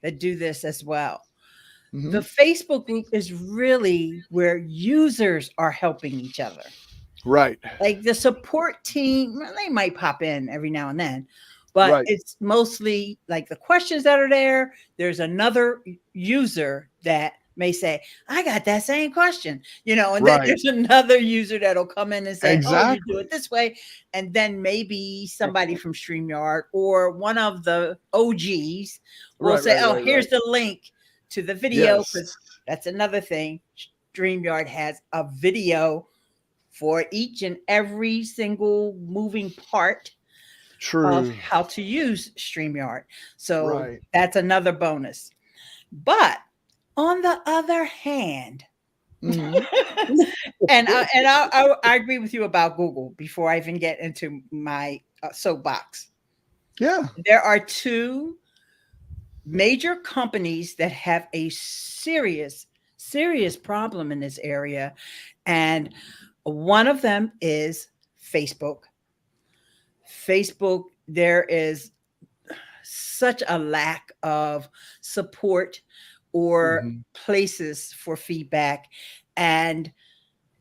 that do this as well. The Hmm. Facebook group is really where users are helping each other. Right. Like the support team, well, they might pop in every now and then, but Right. it's mostly like the questions that are there. There's another user that may say, I got that same question, and then Right. there's another user that'll come in and say, oh, you do it Exactly. this way. And then maybe somebody from StreamYard or one of the OGs will Right. say, Right. oh, Right. here's Right. the link to the video. Yes. Because that's another thing. StreamYard has a video for each and every single moving part of True. how to use StreamYard. So Right. that's another bonus. But on the other hand, Hmm. and I agree with you about Google before I even get into my soapbox. Yeah. There are two major companies that have a serious problem in this area. And one of them is Facebook. Facebook, there is such a lack of support or Hmm. places for feedback. And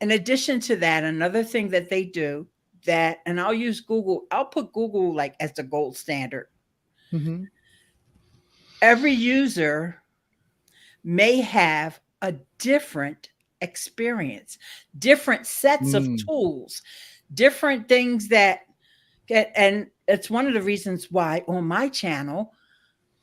in addition to that, another thing that they do that, and I'll use Google, I'll put Google like as the gold standard. Hmm. Every user may have a different experience, different sets of Mm. tools, different things that get, and it's one of the reasons why on my channel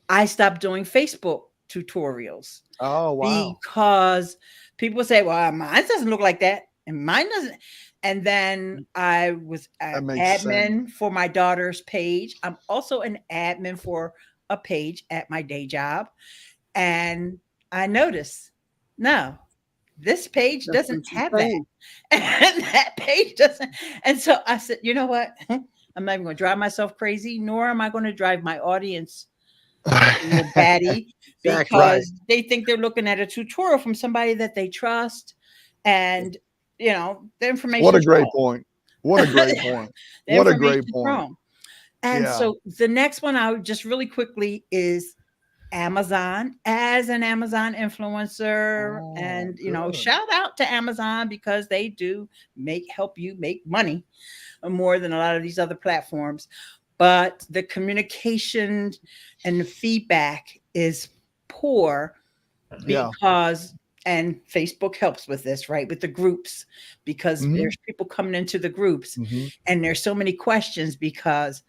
I stopped doing Facebook tutorials Oh, wow. because people say, well, mine doesn't look like that. And mine doesn't. And then I was That an makes sense. admin for my daughter's page. I'm also an admin for a page at my day job. And I noticed, no, this page doesn't Nothing's the have that. same. And that page doesn't. And so I said, you know what? I'm not even going to drive myself crazy, nor am I going to drive my audience batty Exactly. Right. because they think they're looking at a tutorial from somebody that they trust. And, the What a information's great wrong. point. What a great point. The What a great information's point. wrong. And Yeah. so the next one I would just really quickly is Amazon as an Amazon influencer. Oh, And, good. shout out to Amazon because they do help you make money more than a lot of these other platforms. But the communication and the feedback is poor Yeah. because, and Facebook helps with this, right? With the groups, because Hmm. there's people coming into the groups Hmm. and there's so many questions because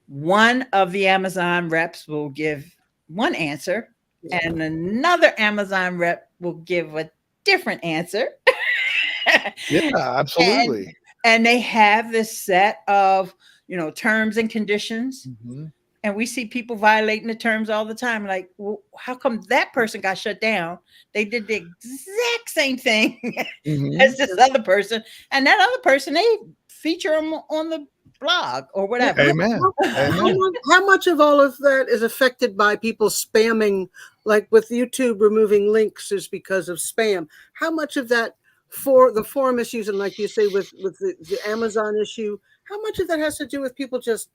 one of the Amazon reps will give one answer Yeah. and another Amazon rep will give a different answer. Yeah, and absolutely. and they have this set of terms and conditions, Hmm. and we see people violating the terms all the time, like, well, how come that person got shut down? They did the exact same thing Hmm. as this other person, and that other person, they feature them on the blog or Yeah, whatever. Amen. Amen. how much of all of that is affected by people spamming, like with YouTube removing links is because of spam? How much of that for the forum issues and like you say with the Amazon issue, how much of that has to do with people just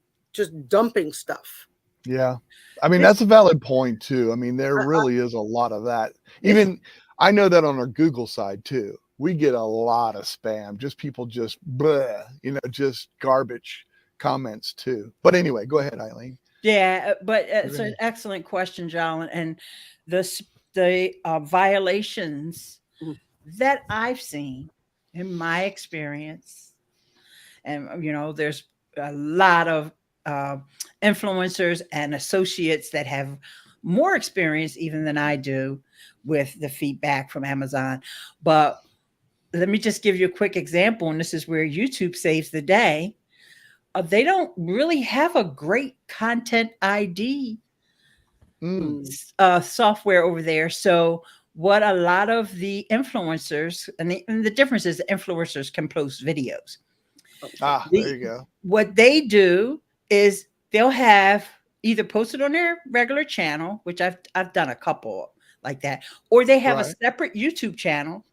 dumping stuff? Yeah. I mean, It's that's a valid point too. I mean, there I, really is a lot of that. it's Even I know that on our Google side too. We get a lot of spam, just people just bleh, just garbage comments too. But anyway, go ahead, Eileen. Yeah, but Go it's an ahead. excellent question, Jolyn. And the violations mm, that I've seen in my experience, and there's a lot of uh, influencers and associates that have more experience even than I do with the feedback from Amazon. But let me just give you a quick example, and this is where YouTube saves the day. They don't really have a great content ID Mm, mm. software over there. So what a lot of the influencers, and the difference is the influencers can post videos. Okay. ah, there The you go. What they do is they'll have either posted on their regular channel, which I've done a couple like that, or they have a Right. separate YouTube channel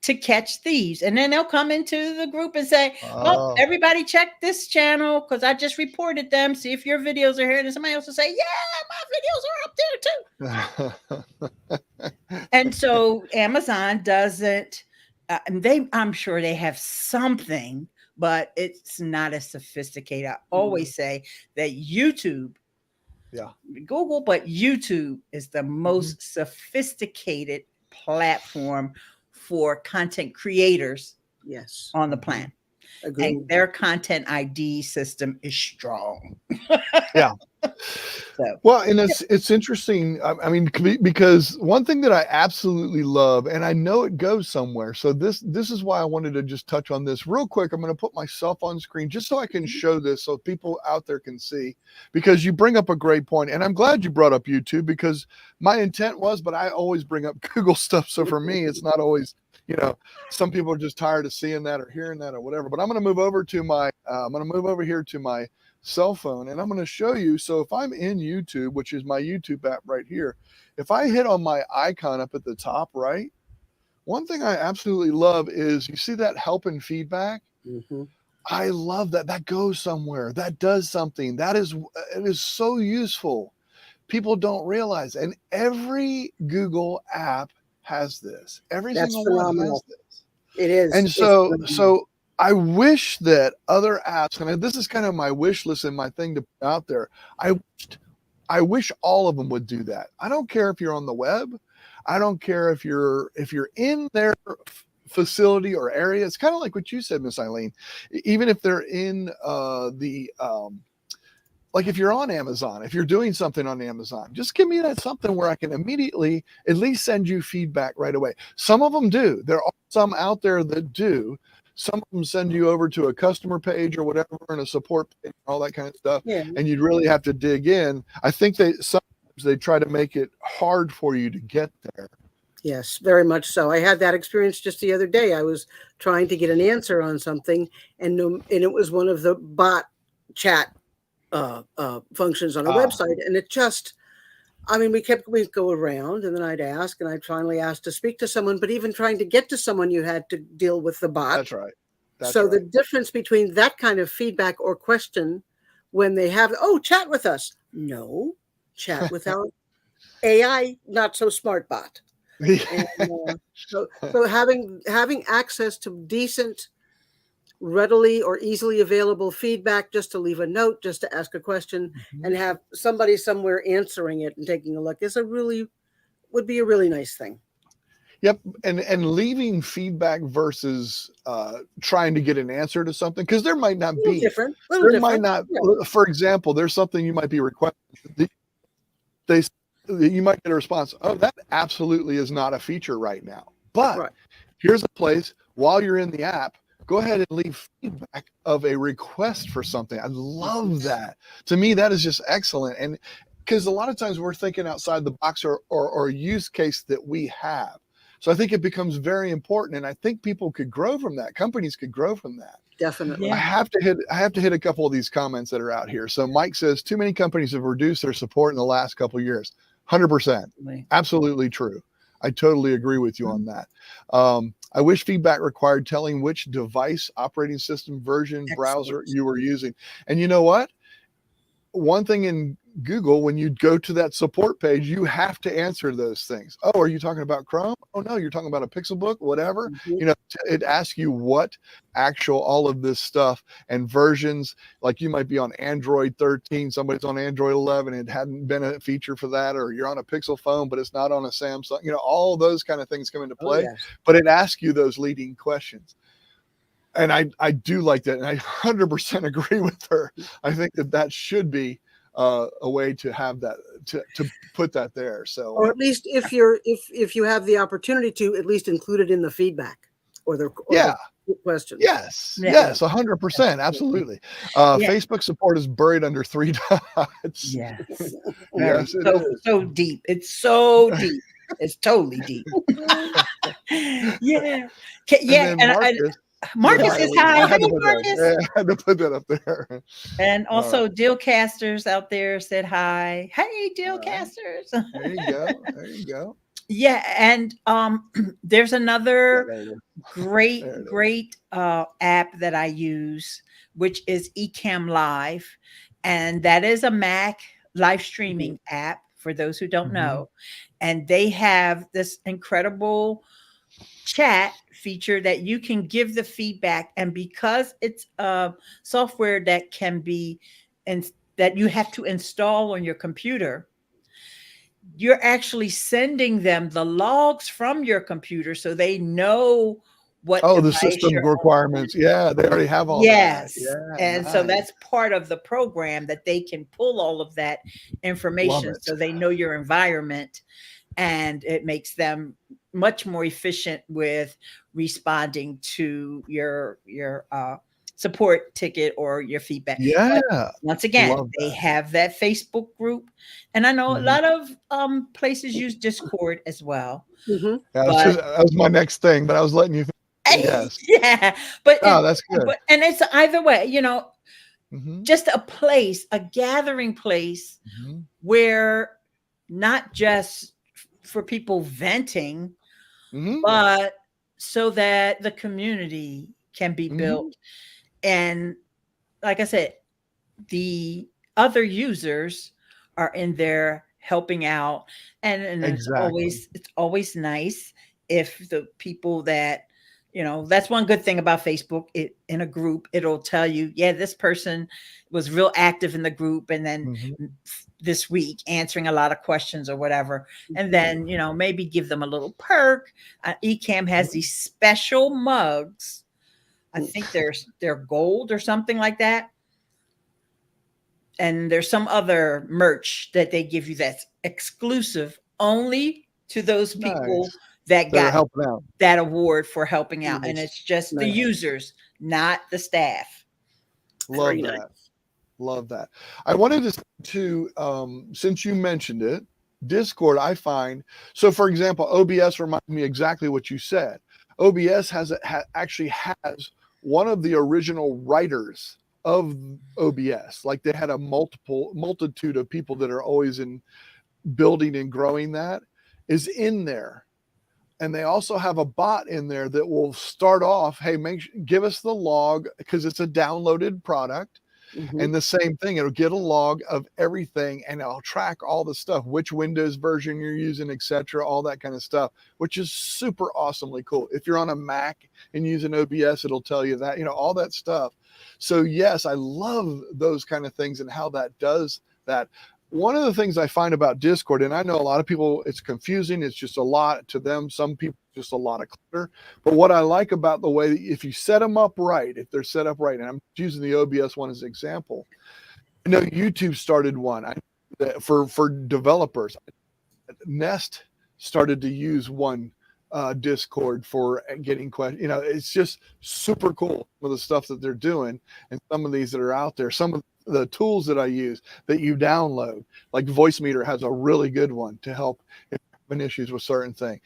to catch thieves. And then they'll come into the group and say, well, Oh, everybody check this channel because I just reported them. See if your videos are here. And somebody else will say, yeah, my videos are up there too. And so Amazon doesn't, I'm sure they have something, but it's not as sophisticated. I always say that YouTube, yeah. Google, but YouTube is the most sophisticated platform for content creators Yes. on the planet. Agreed. And their content ID system is strong. Yeah. So, Well, and it's interesting. I mean, because one thing that I absolutely love, and I know it goes somewhere. So this is why I wanted to just touch on this real quick. I'm going to put myself on screen just so I can show this, so people out there can see. Because you bring up a great point, and I'm glad you brought up YouTube, because my intent was, but I always bring up Google stuff. So for me, it's not always, you know, some people are just tired of seeing that or hearing that or whatever. But I'm going to move over to my, I'm going to move over here to my cell phone, and I'm going to show you. So if I'm in YouTube, which is my YouTube app right here, if I hit on my icon up at the top right, one thing I absolutely love is, you see that help and feedback? I love that. That goes somewhere. That does something. It is so useful. People don't realize, and every Google app has this. Every That's single one has phenomenal. this. It is. And It's so phenomenal. I wish that other apps, and this is kind of my wish list and my thing to put out there. I wish all of them would do that. I don't care if you're on the web. I don't care if you're in their facility or area. It's kind of like what you said, Miss Eileen. Even if they're in like if you're on Amazon, if you're doing something on Amazon, just give me that something where I can immediately at least send you feedback right away. Some of them do. There are some out there that do. Some of them send you over to a customer page or whatever, and a support page, all that kind of stuff. Yeah. And you'd really have to dig in. I think sometimes they try to make it hard for you to get there. Yes, very much so. I had that experience just the other day. I was trying to get an answer on something, and it was one of the bot chat functions on a website, and it just, I mean, we'd go around, and then I'd ask, and I'd finally ask to speak to someone. But even trying to get to someone, you had to deal with the bot. That's right. So the difference between that kind of feedback or question, when they have, chat with us. No, chat with our AI, not so smart bot. And, so having access to decent, readily or easily available feedback, just to leave a note, just to ask a question, and have somebody somewhere answering it and taking a look would be a really nice thing. Yep. And leaving feedback versus trying to get an answer to something, because there might not be different. Might not, for example, there's something you might be requesting. You might get a response, oh, that absolutely is not a feature right now. But here's a place, while you're in the app, go ahead and leave feedback of a request for something. I love that. To me, that is just excellent. And because a lot of times we're thinking outside the box or use case that we have. So I think it becomes very important. And I think people could grow from that. Companies could grow from that. Definitely. I have to hit a couple of these comments that are out here. So Mike says, too many companies have reduced their support in the last couple of years. 100%. Absolutely true. I totally agree with you on that. I wish feedback required telling which device, operating system, version, browser you were using. And you know what? One thing in Google, when you go to that support page, you have to answer those things. Oh, are you talking about Chrome? Oh, no, you're talking about a Pixelbook, whatever. You know, it asks you what all of this stuff and versions, like you might be on Android 13, somebody's on Android 11, it hadn't been a feature for that, or you're on a Pixel phone, but it's not on a Samsung, you know, all those kind of things come into play, but it asks you those leading questions. And I do like that. And I 100% agree with her. I think that should be a way to have that, to put that there. So, or at least if you have the opportunity to at least include it in the feedback or the questions. Yes, 100%. Absolutely. Facebook support is buried under 3 dots. Yes. Yes, it is. So deep. It's so deep. It's totally deep. Yeah. And Marcus is hi. Hey, Marcus. I had to put that up there. And also, Dealcasters out there said hi. Hey, Dealcasters. There you go. There you go. Yeah, and there's Yeah, another there it is. There great, it is. great app that I use, which is Ecamm Live, and that is a Mac live Mhm. streaming app for those who don't Mm-hmm. know. And they have this incredible chat feature that you can give the feedback. And because it's a software that can be and that you have to install on your computer, you're actually sending them the logs from your computer so they know what Oh, the device system you're on. requirements. Yeah, they already have all that. Yes. Yeah, And so nice. that's part of the program that they can pull all of that Love information it. so they know your environment, and it makes them much more efficient with responding to your support ticket or your feedback. But Yeah, once again, love they that. have that Facebook group, and I know a Mhm. lot of places use Discord as well. Mhm. Yeah, But that was my next thing, but I was letting you. Yes. yeah, but Oh, that's good. it's either way, Hmm. just a place, a gathering place Hmm. where not just for people venting, Hmm. but so that the community can be Hmm. built. And like I said, the other users are in there helping out. And Exactly. it's always nice if the people that that's one good thing about Facebook. It in a group, it'll tell you, yeah, this person was real active in the group, and then Hmm. this week answering a lot of questions or whatever. And Mhm. then maybe give them a little perk. Ecamm has these special mugs. I think they're gold or something like that, and there's some other merch that they give you that's exclusive only to those people Nice. that That are got helping out. that award for helping out, and Nice. it's just the Nice. users, not the staff. Very Love nice. that. Love that. I wanted since you mentioned it, Discord, I find, so for example, OBS reminds me exactly what you said. OBS actually has one of the original writers of OBS. Like they had a multitude of people that are always in building and growing that is in there. And they also have a bot in there that will start off, hey, give us the log because it's a downloaded product. Mhm. And the same thing, it'll get a log of everything and it'll track all the stuff, which Windows version you're using, etc., all that kind of stuff, which is super awesomely cool. If you're on a Mac and using OBS, it'll tell you that, all that stuff. So yes, I love those kind of things and how that does that. One of the things I find about Discord, and I know a lot of people, it's confusing, it's just a lot to them. Some people, just a lot of clutter. But what I like about the way, if you set them up right, if they're set up right, and I'm using the OBS one as an example. I know YouTube started one for developers. Nest started to use one Discord for getting questions. It's just super cool with the stuff that they're doing, and some of these that are out there. Some of the tools that I use that you download, like Voicemeeter has a really good one to help if you're having issues with certain things,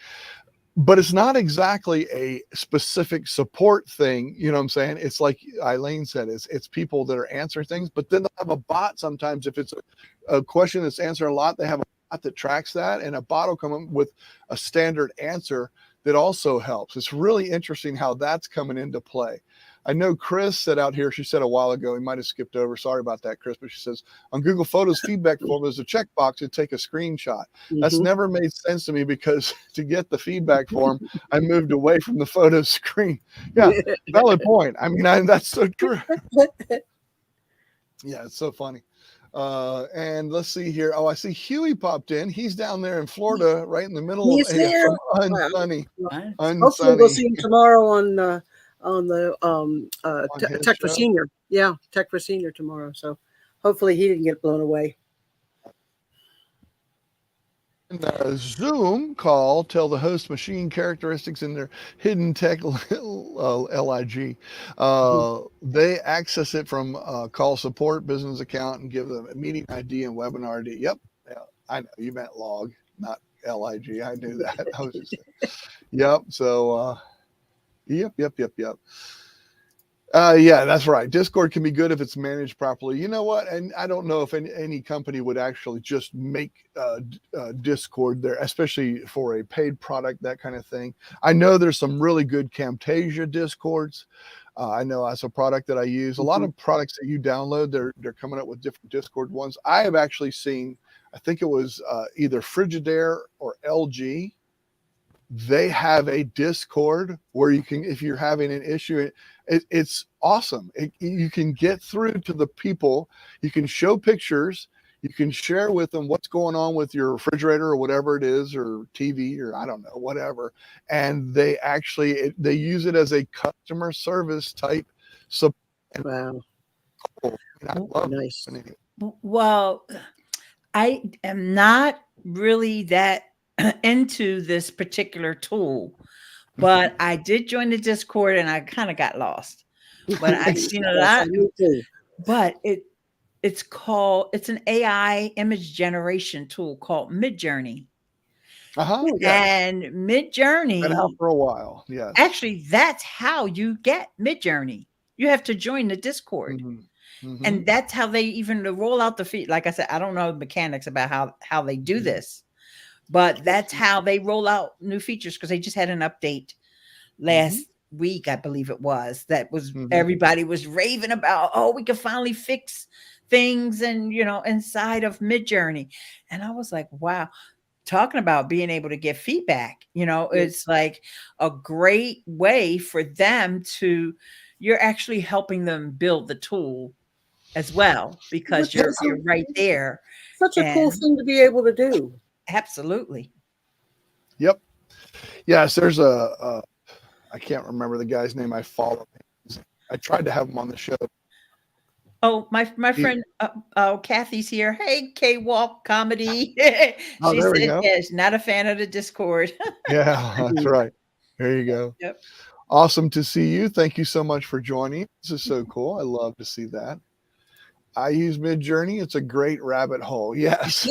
but it's not exactly a specific support thing. You know what I'm saying? It's like Eileen said, it's people that are answering things, but then they'll have a bot sometimes. If it's a question that's answered a lot, they have a bot that tracks that, and a bot will come up with a standard answer that also helps. It's really interesting how that's coming into play. I know Chris said out here, she said a while ago, he might have skipped over. Sorry about that, Chris, but she says on Google Photos feedback form, there's a checkbox to take a screenshot. That's Mhm. never made sense to me because to get the feedback form, I moved away from the photo screen. Yeah, valid point. I mean, that's so true. Yeah, it's so funny. And let's see here. Oh, I see Huey popped in. He's down there in Florida, right in the middle He's there. from Well, unsunny, Right? hopefully, we'll unsunny see him tomorrow on the on his Tech for show. Senior. Yeah, Tech for Senior tomorrow. So hopefully he didn't get blown away. In the Zoom call, tell the host machine characteristics in their hidden tech LIG. Mhm. They access it from call support business account and give them a meeting ID and webinar ID. Yep. Yeah, I know you meant log, not LIG. I knew that. I was just, yep. So, yep. Yeah, that's right. Discord can be good if it's managed properly. You know what? And I don't know if any company would actually just make Discord there, especially for a paid product, that kind of thing. I know there's some really good Camtasia Discords. I know that's a product that I use. A lot Mhm. of products that you download, they're coming up with different Discord ones. I have actually seen, I think it was either Frigidaire or LG. They have a Discord where you can, if you're having an issue, it's awesome. You can get through to the people. You can show pictures. You can share with them what's going on with your refrigerator or whatever it is, or TV, or I don't know, whatever. And they actually they use it as a customer service type support. Wow. And I love it. Nice. Anyway. Well, I am not really that into this particular tool, but I did join the Discord and I kind of got lost. But I've seen a Yes, I lot, do too. but it's an AI image generation tool called Midjourney. Uh-huh. Oh, Yes. And Been out Midjourney, for a while. Yes. actually, that's how you get Midjourney. You have to join the Discord. Mm-hmm. Mm-hmm. And that's how they even roll out the feed. Like I said, I don't know the mechanics about how they do this, but that's how they roll out new features because they just had an update last week, I believe it was, that was everybody was raving about, oh, we can finally fix things and inside of Midjourney. And I was like, wow, talking about being able to get feedback, it's like a great way for them to, you're actually helping them build the tool as well because Which you're is right there. such a cool And thing to be able to do. absolutely. Yep. Yes, there's a I can't remember the guy's name. I follow him. I tried to have him on the show. Oh, my He, friend, Kathy's here. Hey, K-Walk Comedy. oh, She there we said, go. yes, not a fan of the Discord. Yeah, that's right. There you go. Yep. Awesome to see you. Thank you so much for joining. This is so cool. I love to see that. I use Midjourney. It's a great rabbit hole. Yes.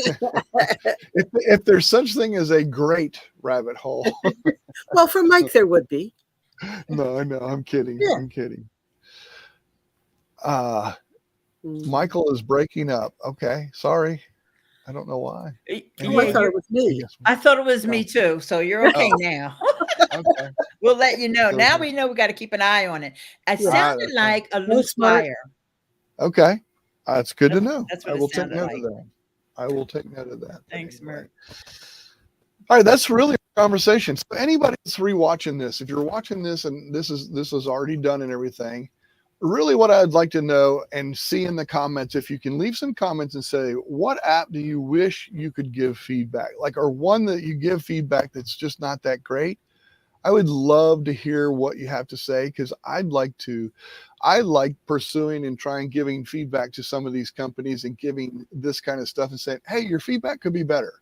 if there's such thing as a great rabbit hole. Well, for Mike, there would be. No, I'm kidding. Yeah. I'm kidding. Michael is breaking up. Okay. Sorry. I don't know why. Oh, I thought it was me. I thought it was me too. So you're okay now. Okay. We'll let you know. So Now good. we know we got to keep an eye on it. It Yeah. sounded That's like a No loose smart. wire. Okay. That's good to know. That's I what will it take sounded note like. of that. I will take note of that. Thanks, Mert. All right, that's really a conversation. So anybody that's rewatching this, if you're watching this and this is already done and everything, really what I'd like to know and see in the comments, if you can leave some comments and say, what app do you wish you could give feedback? Like, or one that you give feedback that's just not that great. I would love to hear what you have to say, because I like pursuing and trying giving feedback to some of these companies and giving this kind of stuff and saying, hey, your feedback could be better.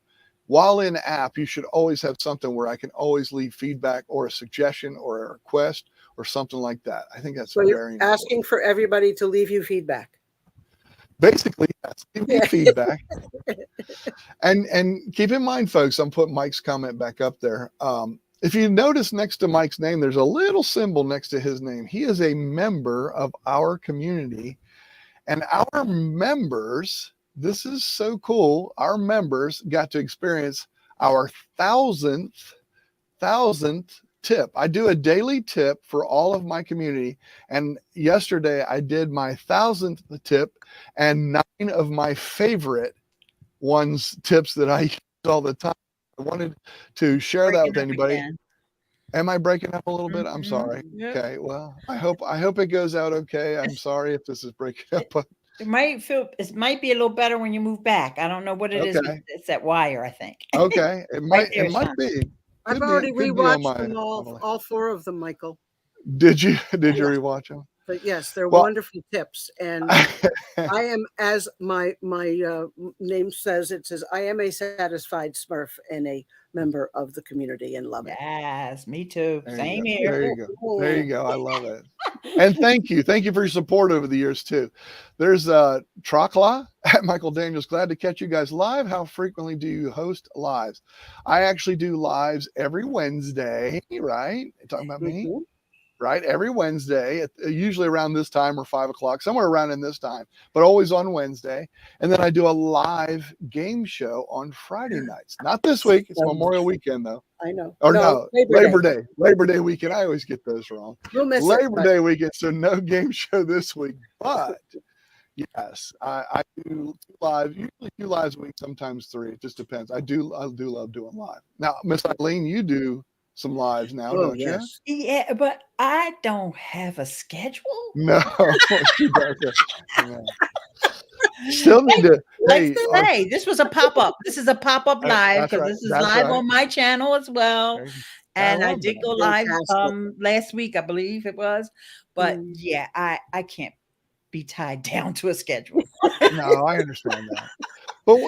While in app, you should always have something where I can always leave feedback or a suggestion or a request or something like that. I think that's So very you're important. asking for everybody to leave you feedback. Basically, yes, give me feedback. And keep in mind, folks, I'm putting Mike's comment back up there. If you notice next to Mike's name, there's a little symbol next to his name. He is a member of our community, and our members, this is so cool. Our members got to experience our thousandth tip. I do a daily tip for all of my community. And yesterday I did my 1,000th tip, and 9 of my favorite tips that I use all the time. I wanted to share that with anybody. Am I breaking up a little bit? I'm sorry. Yep. Okay. Well, I hope it goes out okay. I'm sorry if this is breaking up. It might be a little better when you move back. I don't know what it is. Okay. It's that wire, I think. Okay. It Right might there, it might Sean. be. I've Could already be on rewatched them my- all 4 of them, Michael. Did you rewatch them? But yes, they're Well- wonderful tips. And I am, as my name says, it says, I am a satisfied Smurf and a member of the community and love it. Yes, me too. There Same you go. here. There you go. There you go. I love it. And thank you for your support over the years too. There's Trokla at Michael Daniels. Glad to catch you guys live. How frequently do you host lives? I actually do lives every Wednesday, right? Talking about me? right? Every Wednesday, usually around this time or 5 o'clock, somewhere around in this time, but always on Wednesday. And then I do a live game show on Friday nights. Not this week. It's Memorial Weekend, though. I know. Or no, Labor Day. Labor Day weekend. I always get those wrong. We'll miss Labor Day weekend, so no game show this week. But yes, I do live, usually 2 lives a week, sometimes 3. It just depends. I do love doing live. Now, Miss Eileen, you do some lives now, don't you? Yeah, but I don't have a schedule. No, she doesn't. No. Still need to. Hey, this was a pop up. This is a pop up live because this is live on my channel as well. And I did go live last week, I believe it was. But yeah, I can't be tied down to a schedule. No, I understand that. But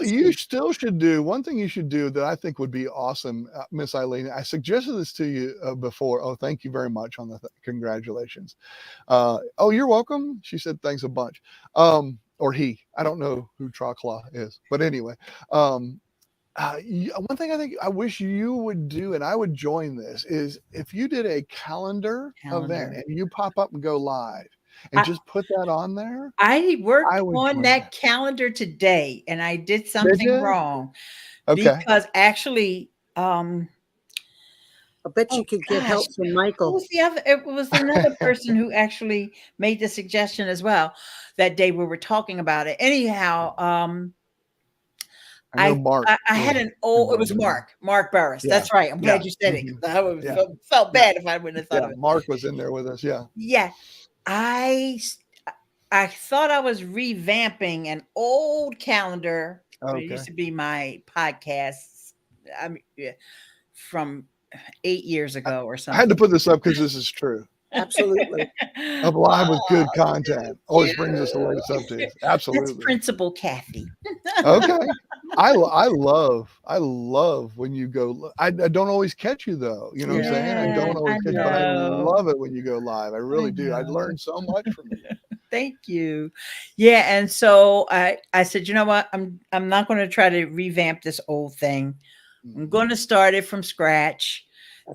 you still should do one thing. You should do that I think would be awesome, Miss Eileen. I suggested this to you before. Oh, thank you very much on the congratulations. Oh, you're welcome. She said thanks a bunch. Or he. I don't know who Troclaw is, but anyway. One thing I think I wish you would do, and I would join this, is if you did a calendar event and you pop up and go live. And just put that on there. I worked on that calendar today, and I did something wrong. Okay. Because actually, I bet you could get help from Micheal. It was another person who actually made the suggestion as well that day we were talking about it. Anyhow, I had an old. It was Mark Burris. Yeah. That's right. I'm glad you said it. I would felt bad if I wouldn't have thought of it. Mark was in there with us. Yeah. Yeah. I thought I was revamping an old calendar. Okay. It used to be my podcasts from 8 years ago or something. I had to put this up because this is true. Absolutely. Up live with good content. Always brings us the latest updates. Absolutely. That's Principal Kathy. Okay. I love when you go. I don't always catch you though. You know what I'm saying? I don't always catch you, but I love it when you go live. I really do. I learned so much from you. Thank you. Yeah, and so I said, you know what? I'm not going to try to revamp this old thing. I'm going to start it from scratch.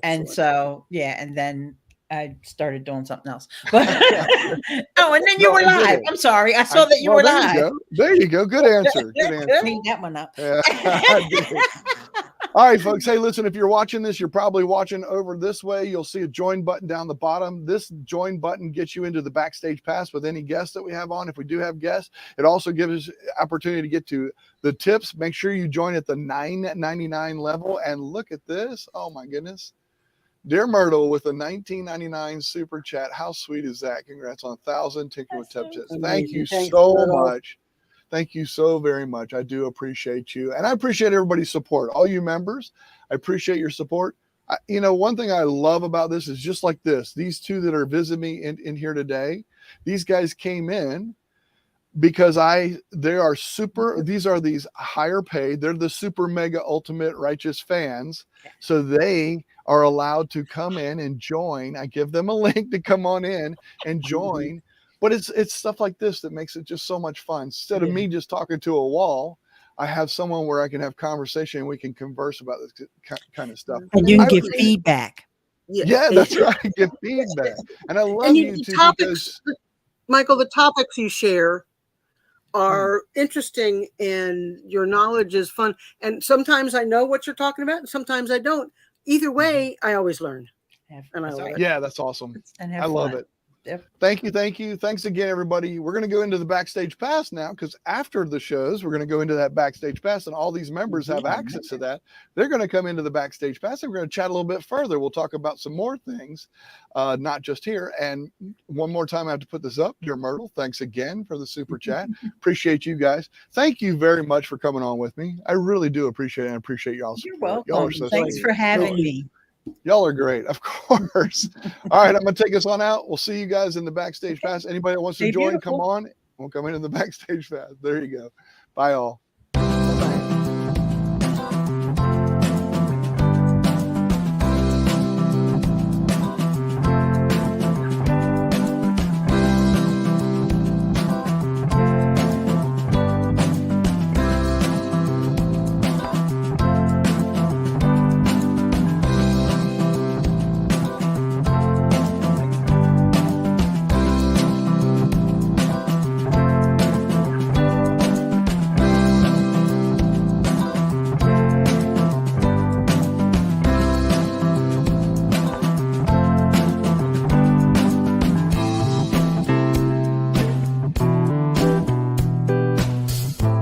Excellent. And so and then I started doing something else. But and then you were live. I'm sorry. I saw that you were live. There you go. Good answer. Good answer. Clean that one up. Yeah, all right, folks. Hey, listen, if you're watching this, you're probably watching over this way. You'll see a join button down the bottom. This join button gets you into the backstage pass with any guests that we have on. If we do have guests, it also gives us opportunity to get to the tips. Make sure you join at the $9.99 level. And look at this. Oh my goodness. Dear Myrtle with a $19.99 super chat. How sweet is that? Congrats on 1,000 Tinker with Tip Tips. Thank you so much. Thank you so very much. I do appreciate you. And I appreciate everybody's support. All you members, I appreciate your support. One thing I love about this is just like this. These two that are visiting me in here today, these guys came in because these are these higher paid. They're the super mega ultimate righteous fans. So they are allowed to come in and join. I give them a link to come on in and join. But it's stuff like this that makes it just so much fun. Instead of me just talking to a wall, I have someone where I can have conversation and we can converse about this kind of stuff. And you can give feedback. Yeah, that's right. Get feedback. And I love you too because Micheal, the topics you share are interesting and your knowledge is fun. And sometimes I know what you're talking about and sometimes I don't. Either way, I always learn. And I love it. Yeah, that's awesome. I love it. Yep. Thank you. Thanks again, everybody. We're going to go into the backstage pass now because after the shows, we're going to go into that backstage pass and all these members have access to that. They're going to come into the backstage pass and we're going to chat a little bit further. We'll talk about some more things, not just here. And one more time, I have to put this up. Dear Myrtle, thanks again for the super chat. Appreciate you guys. Thank you very much for coming on with me. I really do appreciate it. I appreciate y'all. You're welcome. Thanks for having me. Y'all are great, of course. All right, I'm going to take us on out. We'll see you guys in the backstage pass. Anybody that wants to join, come on. We'll come into the backstage pass. There you go. Bye, all.